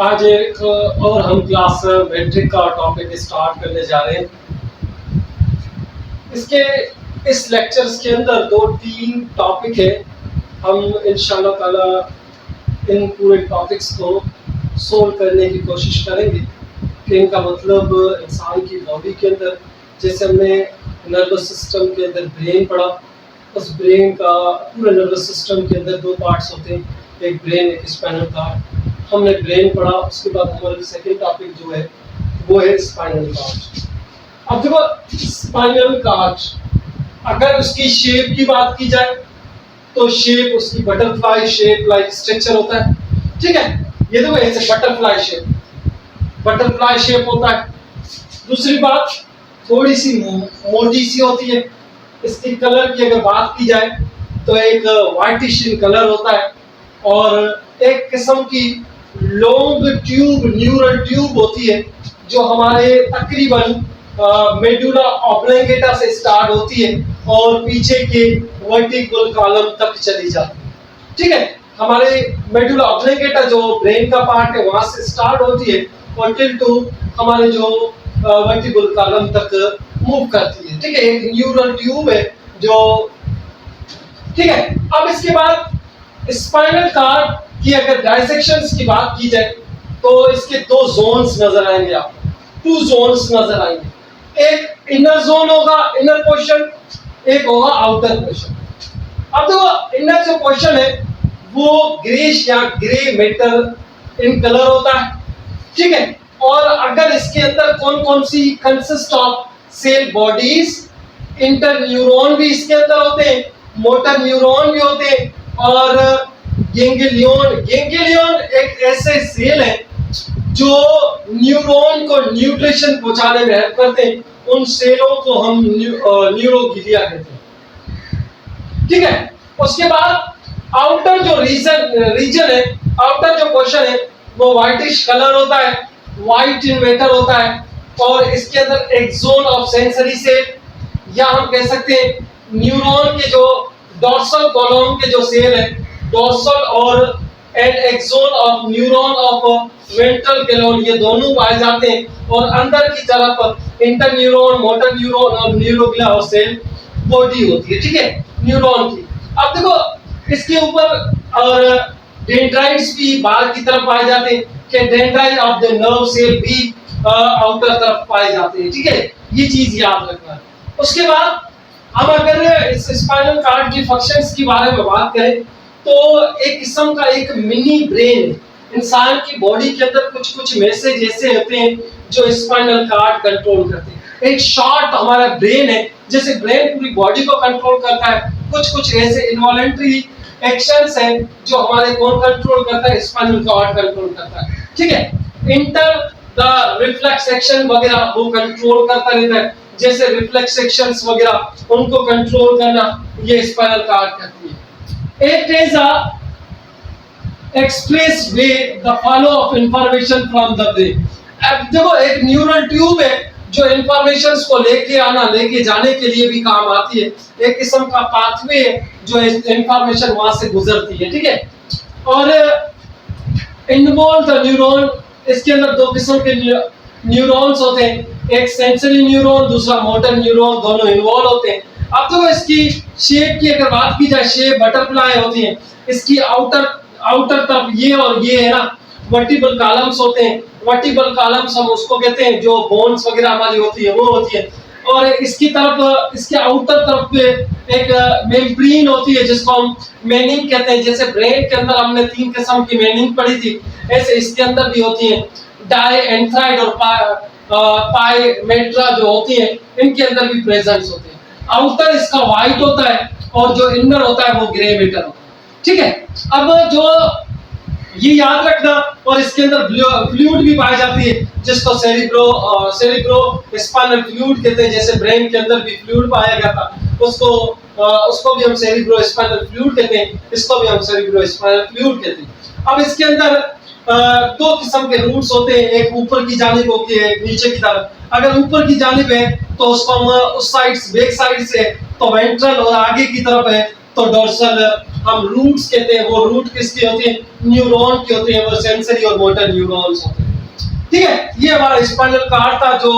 आज एक और हम क्लास मैट्रिक का टॉपिक स्टार्ट करने जा रहे हैं। इसके इस लेक्चर्स के अंदर दो तीन टॉपिक है। हम इंशाल्लाह ताला इन पूरे टॉपिक्स को सोल्व करने की कोशिश करेंगे कि इनका मतलब इंसान की बॉडी के अंदर, जैसे हमने नर्वस सिस्टम के अंदर ब्रेन पढ़ा, उस ब्रेन का पूरे नर्वस सिस्टम के अंदर दो पार्ट्स होते हैं, एक ब्रेन एक स्पाइनल कार्ड। हमने ब्रेन पढ़ा, उसके बाद हमारा सेकंड टॉपिक जो है वो है स्पाइनल कार्ड। अब देखो स्पाइनल कार्ड, अगर उसकी शेप की बात की जाए तो शेप उसकी बटरफ्लाई शेप लाइक स्ट्रक्चर होता है। ठीक है, ये देखो ऐसे बटरफ्लाई शेप होता है। दूसरी बात, थोड़ी सी मोटी सी होती है। इसकी कलर की अगर बात की जाए तो एक व्हाइटिश इन कलर होता है, और एक किस्म की लॉन्ग ट्यूब न्यूरल ट्यूब होती है जो हमारे तकरीबन मेडुला ऑब्लिंगेटा से स्टार्ट होती है और पीछे के वर्टिकल कॉलम तक चली जाती है। ठीक है, हमारे मेडुला ऑब्लिंगेटा जो ब्रेन का पार्ट है वहां से स्टार्ट होती है और टिल टू हमारे जो वर्टिकल कॉलम तक मूव करती है। ठीक है, एक न्यूरल ट्यूब है जो, ठीक है। अब इसके बाद स्पाइनल कार्ड की अगर डायसेक्शंस की बात की जाए तो इसके दो जोन्स नजर आएंगे आपको, टू जोन्स नजर आएंगे। एक इनर जोन होगा, इनर पोर्शन, एक होगा आउटर पोर्शन। अब देखो इनर जो पोर्शन है वो ग्रेश या ग्रे मेटल इन कलर होता है। ठीक है, और अगर इसके अंदर कौन कौन सी consist of cell bodies, interneuron भी इसके अंदर होते हैं, मोटर न्यूरॉन भी होते हैं, और गेंगलियन एक ऐसे सेल है जो न्यूरॉन को न्यूट्रिशन पहुंचाने में हेल्प करते हैं। उन सेलों को हम न्यूरोग्लिया कहते हैं। ठीक है, उसके बाद आउटर जो रीजन है, आउटर जो पोर्शन है वो व्हाइटिश कलर होता है, व्हाइट इन मैटर होता है, और इसके अंदर एक जोन ऑफ सेंसरी सेल, या हम कह सकते हैं न्यूरॉन के जो डोर्सल कॉलम के जो सेल है, डोर्सल और and axon of neuron of ventral column, ये दोनों पाए जाते हैं। और अंदर की तरफ इंटर न्यूरॉन, मोटर न्यूरॉन और न्यूरोग्लिया और सेल बॉडी होती है। ठीक है, न्यूरॉन की। अब देखो इसके ऊपर और डेंड्राइट्स भी बाहर की तरफ पाए जाते हैं, कि dendrite of the nerve cell भी आउटर तरफ पाए जाते हैं। ठीक है, ये चीज याद रखना है। उसके बाद हम अगर इस स्पाइनल कार्ड की फंक्शंस के बारे में बात करें तो एक किस्म का एक मिनी ब्रेन है। इंसान की बॉडी के अंदर कुछ कुछ मैसेज ऐसे होते हैं जो स्पाइनल कार्ड कंट्रोल करते हैं। एक शॉर्ट हमारा ब्रेन है, जैसे ब्रेन पूरी बॉडी को कंट्रोल करता है, कुछ कुछ ऐसे इनवॉलंटरी एक्शंस हैं जो हमारे कौन कंट्रोल करता है, स्पाइनल कार्ड कंट्रोल करता है। ठीक है, इंटर द रिफ्लेक्स एक्शन वगैरह वो कंट्रोल करता रहता है, जैसे रिफ्लेक्स एक्शंस वगैरह उनको कंट्रोल करना ये स्पाइनल कार्ड करती है। It is a express way the follow of information from the brain। अब देखो एक न्यूरल ट्यूब है जो इंफॉर्मेशंस को लेके आना, लेके जाने के लिए भी काम आती है। एक किस्म का पाथवे है जो इंफॉर्मेशन वहां से गुजरती है। ठीक है, और इन्वॉल्व द न्यूरॉन, इसके अंदर दो किस्म के न्यूरॉन्स होते हैं, एक सेंसरी न्यूरॉन, दूसरा मोटर न्यूरॉन, दोनों इन्वॉल्व होते हैं। अब तो इसकी शेप की अगर बात की जाए, शेप बटरफ्लाई होती है। इसकी आउटर तरफ ये और ये है ना, वर्टिकल कॉलम्स होते हैं। वर्टिकल कॉलम्स हम उसको कहते हैं जो बोन्स वगैरह हमारी होती है वो होती है, और इसकी तरफ, इसके आउटर तरफ पे एक मेम्ब्रेन होती है जिसको हम मेनिंग कहते हैं। जैसे ब्रेन के अंदर हमने तीन किस्म की मेनिंग पढ़ी थी, ऐसे इसके अंदर भी होती है। डाइएंथ्राइड और पाइमेट्रा जो होती है इनके अंदर भी प्रेजेंस होते हैं। आउटर इसका व्हाइट होता है और जो इनर होता है वो ग्रे मेटल होता है। ठीक है, अब जो ये याद रखना, और इसके अंदर फ्लूइड भी पाई जाती है जिसको सेरिब्रो स्पाइनल फ्लूइड कहते हैं। जैसे ब्रेन के अंदर भी फ्लूइड पाया गया था, उसको भी हम सेरिब्रो स्पाइनल फ्लूइड कहते हैं, इसको भी हम सेरिब्रो स्पाइनल फ्लूइड कहते हैं। अब इसके अंदर दो किस्म के रूट्स होते हैं, एक ऊपर की जानिब होती है, एक नीचे की तरफ। अगर ऊपर की जानिब है तो उसको हम उस साइड, बैक साइड से तो वेंट्रल, और आगे की तरफ है तो डोर्सल हम रूट्स कहते हैं, वो रूट किसके होते हैं, न्यूरॉन के होते हैं, वो सेंसरी और मोटर न्यूरॉन्स होते हैं। ठीक है, ये हमारा स्पाइनल कॉर्ड था जो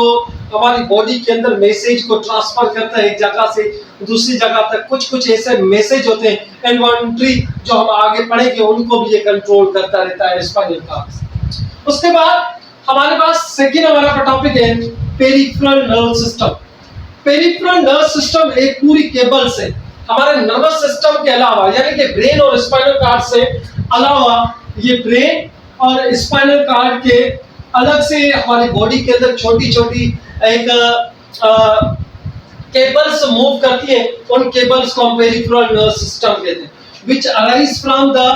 हमारी बॉडी के अंदर मैसेज को ट्रांसफर करता है एक जगह से दूसरी जगह तक। कुछ कुछ ऐसे मैसेज होते हैं इन्वॉल्यूंटरी जो हम आगे पढ़ेंगे, उनको भी ये कंट्रोल करता रहता है स्पाइनल कॉर्ड। उसके बाद हमारे पास सेकंड हमारा टॉपिक है peripheral nerve system. Peripheral nerve system एक पूरी केबल से हमारे नर्वस सिस्टम के अलावा, यानी कि ब्रेन और स्पाइनल कॉर्ड से अलावा, ये ब्रेन और स्पाइनल कॉर्ड के अलग से हमारी बॉडी के अंदर छोटी छोटी एक केबल्स मूव करती है। उन केबल्स को हम पेरिफेरल नर्व सिस्टम कहते हैं, which arise from the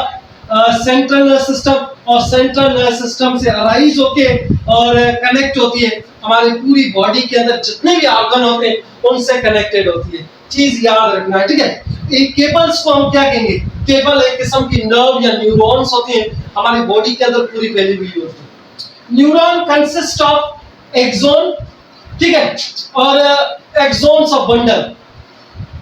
central nerve system, और सेंट्रल नर्व सिस्टम से अराइज होके और कनेक्ट होती है हमारी पूरी बॉडी के अंदर जितने भी ऑर्गन होते हैं उनसे कनेक्टेड होती है। चीज याद रखना है, ठीक है। एक केबल्स को हम क्या कहेंगे, केबल एक किस्म की नर्व या न्यूरॉन्स होती हैं हमारी बॉडी के अंदर पूरी फैली हुई होती है। न्यूरॉन कंसिस्ट ऑफ एक्सोन, ठीक है, और एक्सोन्स ऑफ बंडल।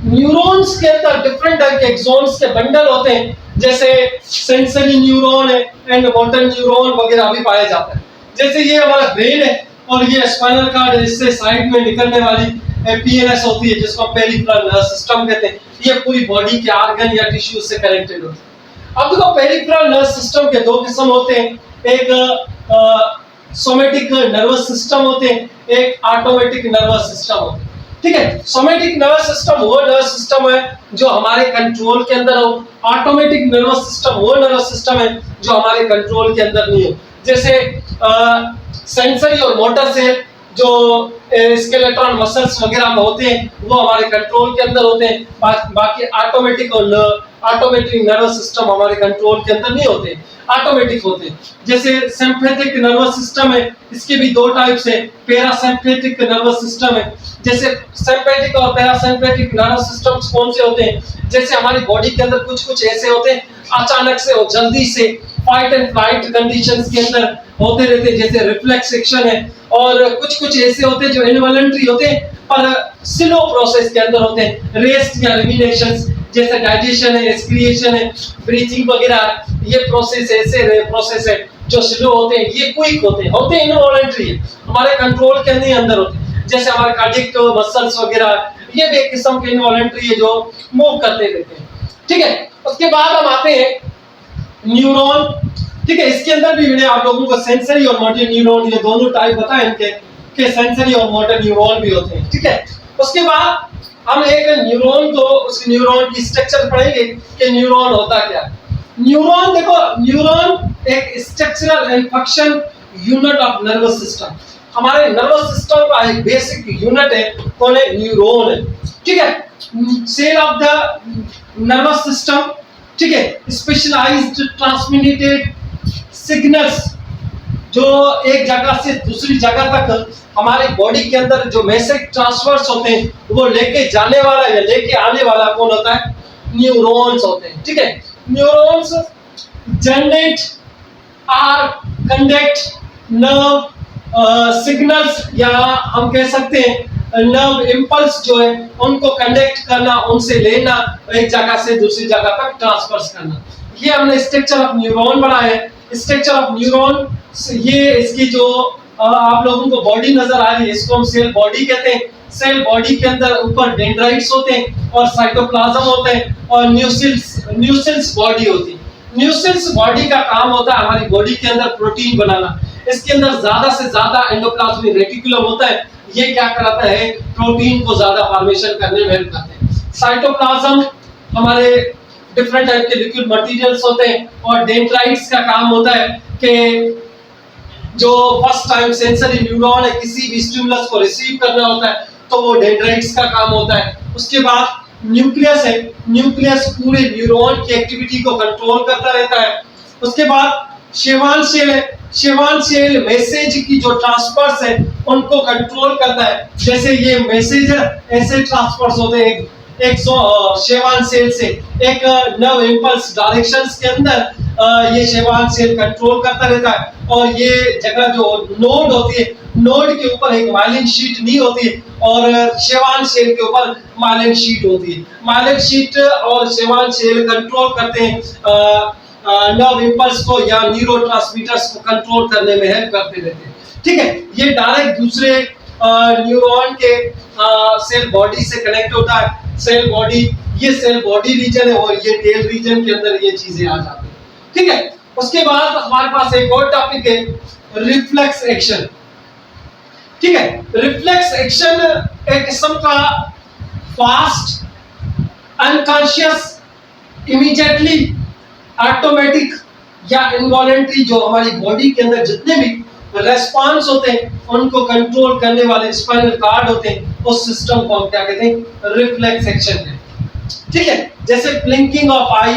न्यूरॉन्स के अंदर डिफरेंट टाइप के एक्सोन्स के बंडल होते हैं, जैसे सेंसरी न्यूरॉन है एंड मोटर न्यूरॉन वगैरह भी पाया जाता है। जैसे ये हमारा ब्रेन है और ये स्पाइनल कॉर्ड है, इससे साइड में निकलने वाली पीएनएस होती है जिसको पेरिफेरल नर्व सिस्टम कहते हैं। ये पूरी बॉडी के ऑर्गन या टिश्यू से कनेक्टेड होती है। अब देखो पेरिफेरल नर्व सिस्टम के दो किस्म होते हैं, एक सोमेटिक नर्वस सिस्टम होते हैं, एक ऑटोमेटिक नर्वस सिस्टम होते हैं। ठीक है, सोमेटिक नर्वस सिस्टम वो नर्वस सिस्टम है जो हमारे कंट्रोल के अंदर हो, ऑटोमेटिक नर्वस सिस्टम वो नर्वस सिस्टम है जो हमारे कंट्रोल के अंदर नहीं हो। जैसे सेंसरी और मोटर से जो स्केलेटन मसल्स वगैरह में होते हैं वो हमारे कंट्रोल के अंदर होते हैं, बाकी ऑटोमेटिक और ऑटोमेटिक नर्वस सिस्टम हमारे कंट्रोल के अंदर नहीं होते, ऑटोमेटिक होते हैं। जैसे सिंपैथिक नर्वस सिस्टम है, इसके भी दो टाइप्स है, पैरासिम्पैथिक नर्वस सिस्टम है। जैसे सिंपैथिक और पैरासिम्पैथिक नर्वस सिस्टम्स कौन से होते हैं, जैसे हमारी बॉडी के अंदर कुछ कुछ ऐसे होते हैं अचानक से और जल्दी से फाइट एंड फ्लाइट कंडीशंस के अंदर होते रहते हैं, जैसे रिफ्लेक्स एक्शन है, और कुछ कुछ ऐसे होते हैं जो इनवॉलंटरी होते हैं पर स्लो प्रोसेस के अंदर होते हैं, रेस्ट या रिमिनेशंस, जैसे डाइजेशन है, एक्सक्रिएशन है, ब्रीथिंग वगैरह। ये प्रोसेस ऐसे प्रोसेस है जो स्लो होते हैं, ये क्विक होते हैं इनवॉलंटरी है, हमारे कंट्रोल के अंदर होते हैं। जैसे हमारे कार्डियक मसल्स वगैरह, ये भी एक किस्म के इनवॉलंटरी है जो मूव करते रहते हैं। ठीक है, उसके बाद हम आते हैं न्यूरॉन। ठीक है, इसके अंदर भी मैंने आप लोगों को सेंसरी और मोटर न्यूरॉन ये दोनों टाइप बताए इनके, कि सेंसरी और मोटर न्यूरॉन भी होते हैं। ठीक है, उसके बाद हम एक न्यूरॉन को, उस न्यूरॉन की स्ट्रक्चर पढ़ेंगे कि न्यूरॉन होता क्या है। न्यूरॉन देखो, न्यूरॉन एक structural and function unit of nervous system, हमारे नर्वस सिस्टम का एक बेसिक यूनिट है, कौन है, न्यूरॉन है। ठीक है, cell of the nervous system, ठीक है, स्पेशलाइज्ड ट्रांसमिटेड सिग्नल्स जो एक जगह से दूसरी जगह तक हमारी बॉडी के अंदर जो मैसेज ट्रांसफर्स होते हैं वो लेके जाने वाला या लेके आने वाला कौन होता है, न्यूरॉन्स होते हैं। ठीक है, neurons generate or conduct nerve signals, या हम कह सकते हैं नर्व इंपल्स जो है उनको कंडक्ट करना, उनसे लेना, एक जगह से दूसरी जगह तक ट्रांसफर करना। ये हमने स्ट्रक्चर ऑफ न्यूरॉन बनाया है। स्ट्रक्चर ऑफ न्यूरॉन, ये इसकी जो आप लोगों को बॉडी नजर आ रही है, इसको हम सेल बॉडी कहते हैं। सेल बॉडी के अंदर ऊपर डेंड्राइट्स होते हैं और साइटोप्लाज्म होते हैं और न्यूसेल्स बॉडी होती है। न्यूसेल्स बॉडी का काम होता है हमारी बॉडी के अंदर प्रोटीन बनाना। इसके अंदर ज्यादा से ज्यादा एंडोप्लाज्मिक रेटिकुलम होता है, ये क्या कराता है, प्रोटीन को ज्यादा फॉर्मेशन करने में हेल्प करते हैं। साइटोप्लाज्म हमारे डिफरेंट टाइप के लिक्विड मटेरियल्स होते हैं, और डेंड्राइट्स का काम होता है कि जो फर्स्ट टाइम सेंसरी न्यूरॉन है किसी भी स्टिमुलस को रिसीव करना होता है तो वो डेंड्राइट्स का काम होता है। उसके बाद न्यूक्लियस है, न्यूक्लियस पूरे न्यूरॉन की एक्टिविटी को कंट्रोल करता रहता है। उसके बाद शेवान सेल है, शेवान सेल मैसेज की जो ट्रांसफर्स है उनको कंट्रोल करता है। जैसे ये मैसेज ऐसे ट्रांसफर्स होते हैं एक शेवान सेल से एक नर्व इम्पल्स डायरेक्शंस के अंदर ये शेवान सेल कंट्रोल करता रहता है, और ये जगह जो नोड होती है, नोड के ऊपर एक माइलिन शीट नहीं होती है, और शेवान सेल के ऊपर माइलिन शीट होती है। माइलिन शीट और शेवान सेल कंट्रोल करते हैं नर्व इम्पल्स को या न्यूरोट्रांसमीटर्स को कंट्रोल करने में हेल्प करते रहते हैं। ठीक है, ये डायरेक्ट दूसरे न्यूरॉन के सेल बॉडी से कनेक्ट होता है। सेल बॉडी, ये सेल बॉडी रीजन है, और ये टेल रीजन के अंदर ये चीजें आ जाती हैं। ठीक है, उसके बाद हमारे पास एक और टॉपिक है, रिफ्लेक्स एक्शन। ठीक है, रिफ्लेक्स एक्शन एक किस्म का फास्ट, अनकॉन्शियस, इमीडिएटली, ऑटोमेटिक या इनवॉलेंटरी जो हमारी बॉडी के अंदर जितने भी रेस्पॉन्स होते हैं उनको कंट्रोल करने वाले स्पाइनल कार्ड होते हैं, उस सिस्टम को हम क्या कहते हैं, रिफ्लेक्स एक्शन कहते हैं। ठीक है, जैसे ब्लिंकिंग ऑफ आई,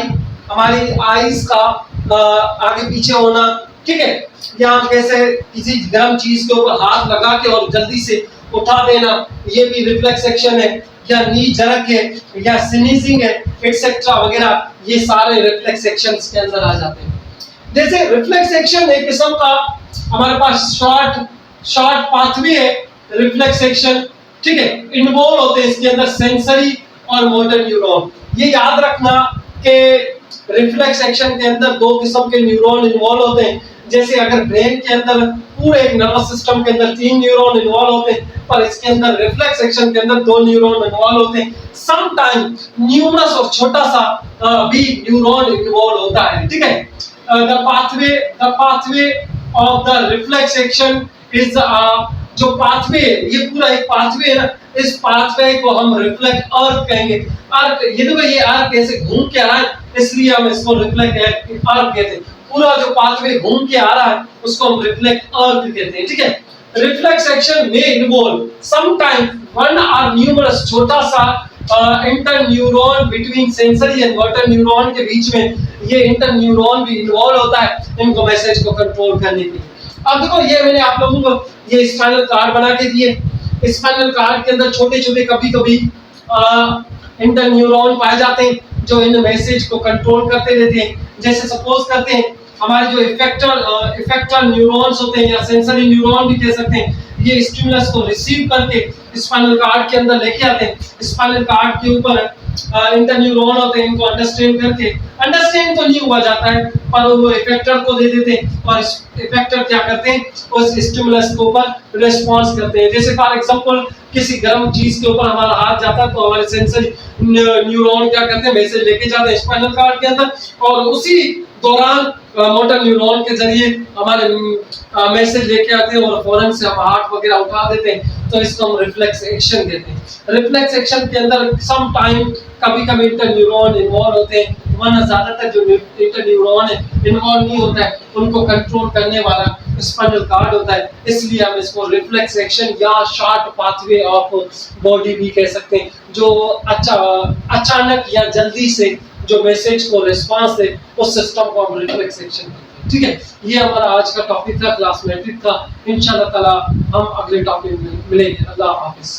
हमारी आईज का आगे पीछे होना। ठीक है, या कैसे किसी गर्म चीज के ऊपर हाथ लगा के और जल्दी से उठा देना, ये भी रिफ्लेक्स एक्शन है। या नी झरक है, या स्नीजिंग है, एटसेट्रा वगैरह, ये सारे रिफ्लेक्स एक्शंस के अंदर आ जाते हैं। जैसे रिफ्लेक्स एक्शन एक किस्म का हमारे पास शॉर्ट पाथवे है रिफ्लेक्स एक्शन। ठीक है, इन्वॉल्व होते हैं इसके अंदर सेंसरी और मोटर न्यूरॉन। ये याद रखना कि रिफ्लेक्स एक्शन के अंदर दो किस्म के न्यूरॉन इन्वॉल्व होते हैं। जैसे अगर ब्रेन के अंदर पूरे एक नर्वस सिस्टम के अंदर 3 न्यूरॉन इन्वॉल्व होते हैं, पर इसके अंदर रिफ्लेक्स एक्शन के अंदर 2 न्यूरॉन इन्वॉल्व होते हैं। सम टाइम न्यूमरस और छोटा सा भी न्यूरॉन इन्वॉल्व होता है। ठीक है, the pathway of the reflex action is जो पाथवे, ये पूरा एक पाथवे है ना, इस पाथवे को हम रिफ्लेक्ट अर्क कहेंगे। अर्क, ये देखो ये अर्क ऐसे घूम के आ रहा है, इसलिए हम इसको रिफ्लेक्ट अर्क कहते हैं। पूरा जो पाथवे घूम के आ रहा है उसको हम रिफ्लेक्ट अर्क कहते हैं। ठीक है, रिफ्लेक्स एक्शन में इन्वॉल्व समटाइम वन और न्यूमरस, छोटा सा inter neuron between sensory and motor neuron के बीच में ये इंटर न्यूरॉन भी इन्वॉल्व होता है इनको मैसेज को कंट्रोल करने के लिए। अब देखो ये मैंने आप लोगों को ये स्पाइनल कार्ड बना के दिए। स्पाइनल कार्ड के अंदर छोटे छोटे कभी-कभी इंटर न्यूरॉन पाए जाते हैं जो इन मैसेज को कंट्रोल करते रहते हैं। जैसे सपोज करते हैं हमारे जो इफेक्टर न्यूरॉन्स होते हैं या सेंसरी न्यूरॉन भी कह सकते हैं, ये स्टिमुलस को रिसीव करके स्पाइनल कार्ड के अंदर लेके आते हैं। स्पाइनल कार्ड के ऊपर इंटर न्यूरॉन होते हैं, इनको अंडरस्टैंड करके, अंडरस्टैंड तो नहीं हुआ जाता है पर वो इफेक्टर को दे देते हैं, और इफेक्टर क्या करते हैं, उस स्टिमुलस के ऊपर रिस्पांस करते हैं। जैसे फॉर एग्जांपल किसी गर्म चीज के ऊपर हमारा हाथ जाता है तो हमारे सेंसरी न्यूरॉन क्या करते हैं, मैसेज लेके जाते हैं स्पाइनल कार्ड के अंदर, और उसी दौरान मोटर न्यूरॉन के जरिए हमारे मैसेज लेके आते हैं और फौरन से हम हाथ वगैरह उठा देते हैं। तो इसको हम रिफ्लेक्स एक्शन कहते हैं। रिफ्लेक्स एक्शन के अंदर सम टाइम कभी-कभी इंटर न्यूरॉन इन्वॉल्व होते हैं, वरना ज्यादातर जो इंटर न्यूरॉन है इन्वॉल्व नहीं होता है, उनको कंट्रोल करने वाला स्पाइनल कार्ड होता है। इसलिए हम इसको रिफ्लेक्स एक्शन या शॉर्ट पाथवे ऑफ बॉडी भी कह सकते हैं, जो अचानक या जल्दी से जो मैसेज को रिस्पांस दे उस सिस्टम को हम रिफ्लेक्स एक्शन कहते हैं। ठीक है, ये हमारा आज का टॉपिक था, क्लास मैट्रिक था। इंशाल्लाह ताला हम अगले टॉपिक में मिलेंगे। अल्लाह हाफिज।